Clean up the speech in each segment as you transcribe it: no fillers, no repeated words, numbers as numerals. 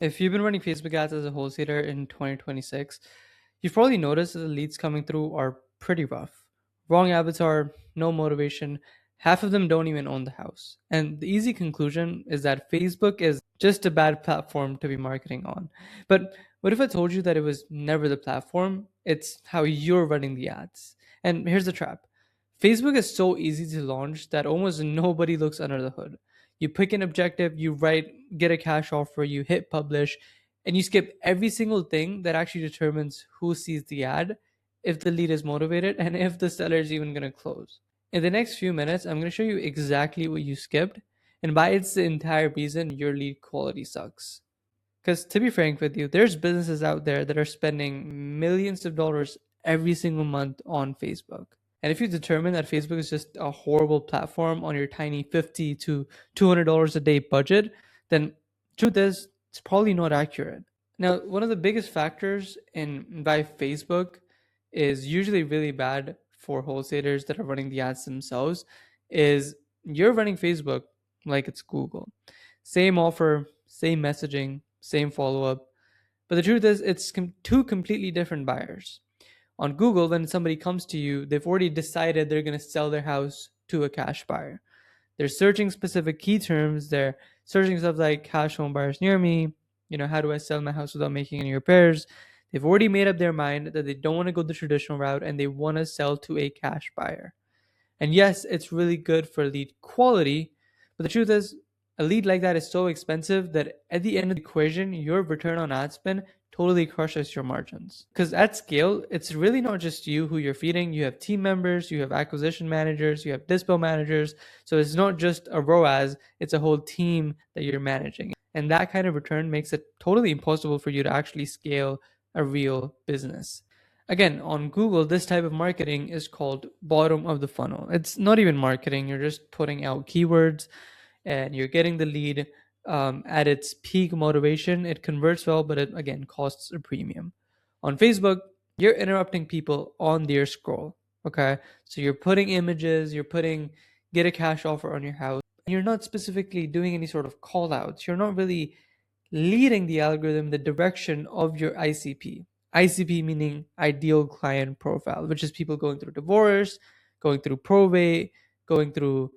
If you've been running Facebook ads as a wholesaler in 2026, you've probably noticed that the leads coming through are pretty rough. Wrong avatar, no motivation, half of them don't even own the house. And the easy conclusion is that Facebook is just a bad platform to be marketing on. But what if I told you that it was never the platform? It's how you're running the ads. And here's the trap. Facebook is so easy to launch that almost nobody looks under the hood. You pick an objective, you write, get a cash offer, you hit publish, and you skip every single thing that actually determines who sees the ad, if the lead is motivated, and if the seller is even going to close. In the next few minutes, I'm going to show you exactly what you skipped, and why it's the entire reason your lead quality sucks. Because to be frank with you, there's businesses out there that are spending millions of dollars every single month on Facebook. And if you determine that Facebook is just a horrible platform on your tiny $50 to $200 a day budget, then truth is, it's probably not accurate. Now, one of the biggest factors in why Facebook is usually really bad for wholesalers that are running the ads themselves is you're running Facebook like it's Google. Same offer, same messaging, same follow up. But the truth is, it's two completely different buyers. On Google, when somebody comes to you, they've already decided they're going to sell their house to a cash buyer. They're searching specific key terms. They're searching stuff like cash home buyers near me. How do I sell my house without making any repairs? They've already made up their mind that they don't want to go the traditional route and they want to sell to a cash buyer. And yes, it's really good for lead quality, but the truth is, a lead like that is so expensive that at the end of the equation, your return on ad spend totally crushes your margins. Because at scale, it's really not just you who you're feeding. You have team members, you have acquisition managers, you have dispo managers. So it's not just a ROAS, it's a whole team that you're managing. And that kind of return makes it totally impossible for you to actually scale a real business. Again, on Google, this type of marketing is called bottom of the funnel. It's not even marketing, you're just putting out keywords and you're getting the lead at its peak motivation. It converts well, but it again costs a premium. On Facebook, you're interrupting people on their scroll. Okay, so you're putting images, you're putting get a cash offer on your house. You're not specifically doing any sort of call outs. You're not really leading the algorithm in the direction of your ICP. ICP meaning ideal client profile, which is people going through divorce, going through probate, going through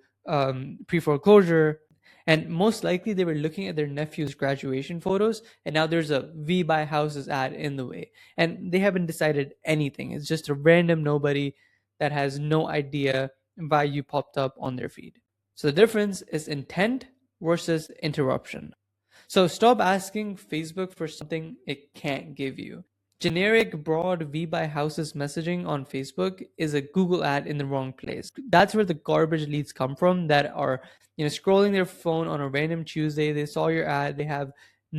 pre-foreclosure. And most likely they were looking at their nephew's graduation photos, and now there's a We Buy Houses ad in the way. And they haven't decided anything. It's just a random nobody that has no idea why you popped up on their feed. So the difference is intent versus interruption. So stop asking Facebook for something it can't give you. Generic, broad We Buy Houses messaging on Facebook is a Google ad in the wrong place. That's where the garbage leads come from that are, scrolling their phone on a random Tuesday. They saw your ad. They have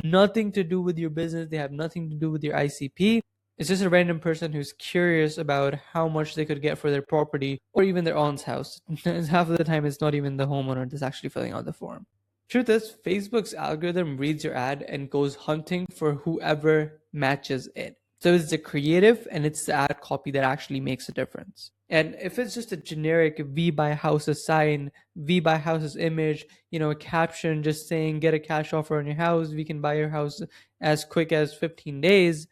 nothing to do with your business. They have nothing to do with your ICP. It's just a random person who's curious about how much they could get for their property or even their aunt's house. Half of the time, it's not even the homeowner that's actually filling out the form. Truth is, Facebook's algorithm reads your ad and goes hunting for whoever matches it. So it's the creative and it's the ad copy that actually makes a difference. And if it's just a generic We Buy Houses sign, We Buy Houses image, a caption just saying get a cash offer on your house, we can buy your house as quick as 15 days,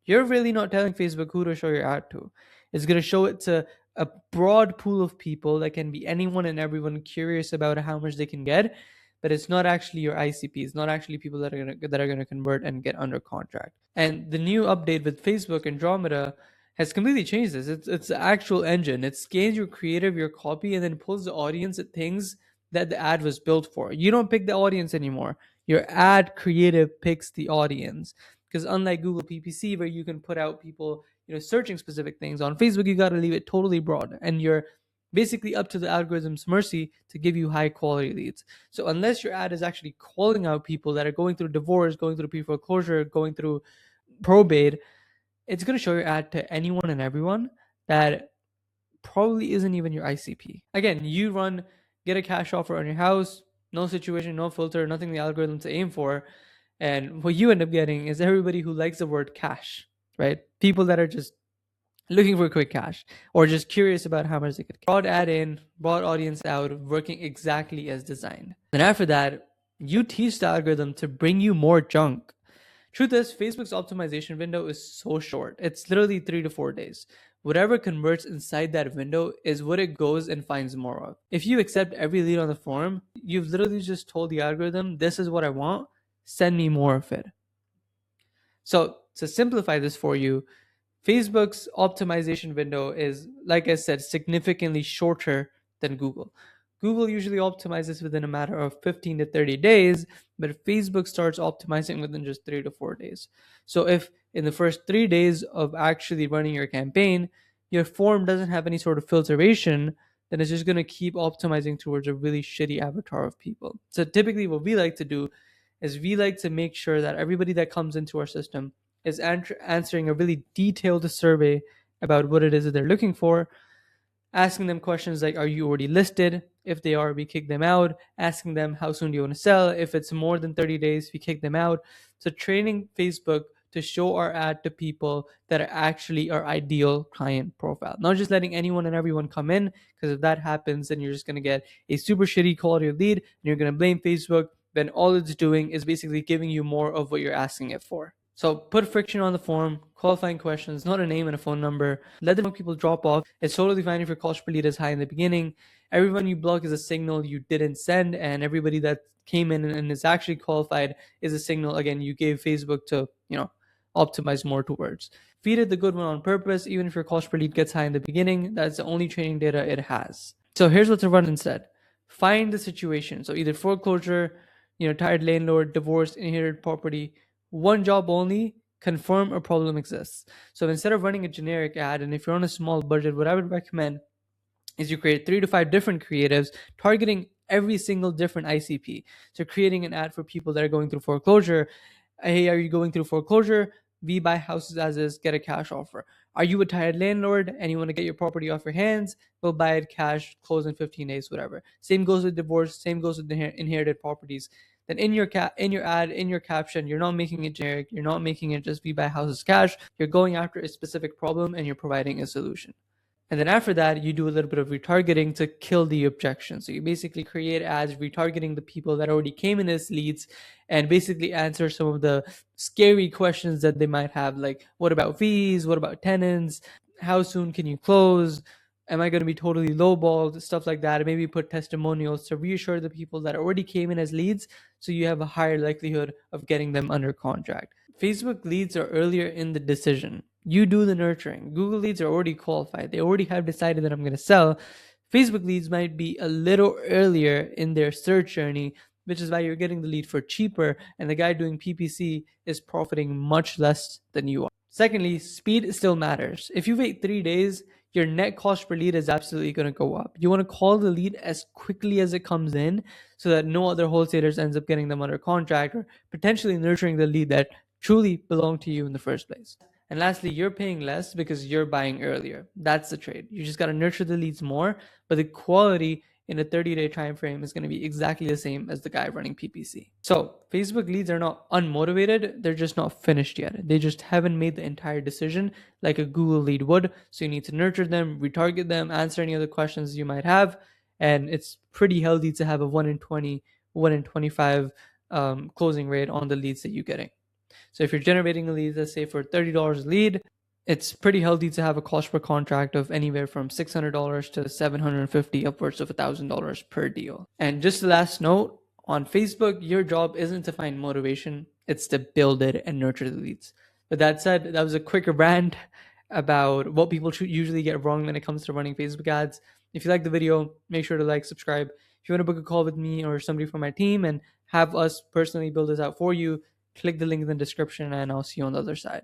you're really not telling Facebook who to show your ad to. It's going to show it to a broad pool of people that can be anyone and everyone curious about how much they can get, but it's not actually your ICP. It's not actually people that are going to convert and get under contract. And the new update with Facebook Andromeda has completely changed this. It's the actual engine. It scans your creative, your copy, and then pulls the audience at things that the ad was built for. You don't pick the audience anymore. Your ad creative picks the audience. Because unlike Google PPC, where you can put out people, searching specific things, on Facebook you got to leave it totally broad, and you're basically up to the algorithm's mercy to give you high quality leads. So unless your ad is actually calling out people that are going through divorce, going through pre-foreclosure, going through probate, it's going to show your ad to anyone and everyone that probably isn't even your ICP. Again, you run get a cash offer on your house, no situation, no filter, nothing the algorithm to aim for. And what you end up getting is everybody who likes the word cash, right? People that are just looking for quick cash or just curious about how much they could get. Broad ad in, broad audience out, working exactly as designed. Then after that, you teach the algorithm to bring you more junk. Truth is, Facebook's optimization window is so short. It's literally 3 to 4 days. Whatever converts inside that window is what it goes and finds more of. If you accept every lead on the forum, you've literally just told the algorithm, this is what I want, send me more of it. So to simplify this for you, Facebook's optimization window is, like I said, significantly shorter than Google. Google usually optimizes within a matter of 15 to 30 days, but Facebook starts optimizing within just 3 to 4 days. So if in the first 3 days of actually running your campaign, your form doesn't have any sort of filtration, then it's just going to keep optimizing towards a really shitty avatar of people. So typically what we like to do is we like to make sure that everybody that comes into our system is answering a really detailed survey about what it is that they're looking for, asking them questions like, are you already listed? If they are, we kick them out. Asking them, how soon do you want to sell? If it's more than 30 days, we kick them out. So training Facebook to show our ad to people that are actually our ideal client profile, not just letting anyone and everyone come in, because if that happens, then you're just going to get a super shitty quality of lead and you're going to blame Facebook. Then all it's doing is basically giving you more of what you're asking it for. So put friction on the form, qualifying questions, not a name and a phone number. Let the people drop off. It's totally fine if your cost per lead is high in the beginning. Everyone you block is a signal you didn't send, and everybody that came in and is actually qualified is a signal, again, you gave Facebook to, optimize more towards. Feed it the good one on purpose, even if your cost per lead gets high in the beginning. That's the only training data it has. So here's what to run instead. Find the situation. So either foreclosure, tired landlord, divorce, inherited property, one job only, confirm a problem exists. So instead of running a generic ad, and if you're on a small budget, what I would recommend is you create 3 to 5 different creatives targeting every single different ICP. So creating an ad for people that are going through foreclosure. Hey, are you going through foreclosure? We buy houses as is, get a cash offer. Are you a tired landlord and you want to get your property off your hands? We'll buy it cash, close in 15 days, whatever. Same goes with divorce, same goes with inherited properties. Then in your ad, in your caption, you're not making it generic, you're not making it just we buy houses cash, you're going after a specific problem and you're providing a solution. And then after that, you do a little bit of retargeting to kill the objection. So you basically create ads retargeting the people that already came in as leads and basically answer some of the scary questions that they might have, like what about fees? What about tenants? How soon can you close? Am I going to be totally lowballed? Stuff like that. And maybe put testimonials to reassure the people that already came in as leads so you have a higher likelihood of getting them under contract. Facebook leads are earlier in the decision. You do the nurturing. Google leads are already qualified. They already have decided that I'm going to sell. Facebook leads might be a little earlier in their search journey, which is why you're getting the lead for cheaper, and the guy doing PPC is profiting much less than you are. Secondly, speed still matters. If you wait 3 days, your net cost per lead is absolutely going to go up. You want to call the lead as quickly as it comes in so that no other wholesalers ends up getting them under contract or potentially nurturing the lead that truly belonged to you in the first place. And lastly, you're paying less because you're buying earlier. That's the trade. You just got to nurture the leads more, but the quality in a 30-day time frame is going to be exactly the same as the guy running PPC. So Facebook leads are not unmotivated. They're just not finished yet. They just haven't made the entire decision like a Google lead would. So you need to nurture them, retarget them, answer any other questions you might have. And it's pretty healthy to have a 1 in 20, 1 in 25 closing rate on the leads that you're getting. So if you're generating a lead, let's say for $30 a lead, it's pretty healthy to have a cost per contract of anywhere from $600 to $750, upwards of $1,000 per deal. And just the last note, on Facebook, your job isn't to find motivation, it's to build it and nurture the leads. But that said, that was a quick rant about what people usually get wrong when it comes to running Facebook ads. If you like the video, make sure to like, subscribe. If you want to book a call with me or somebody from my team and have us personally build this out for you, click the link in the description and I'll see you on the other side.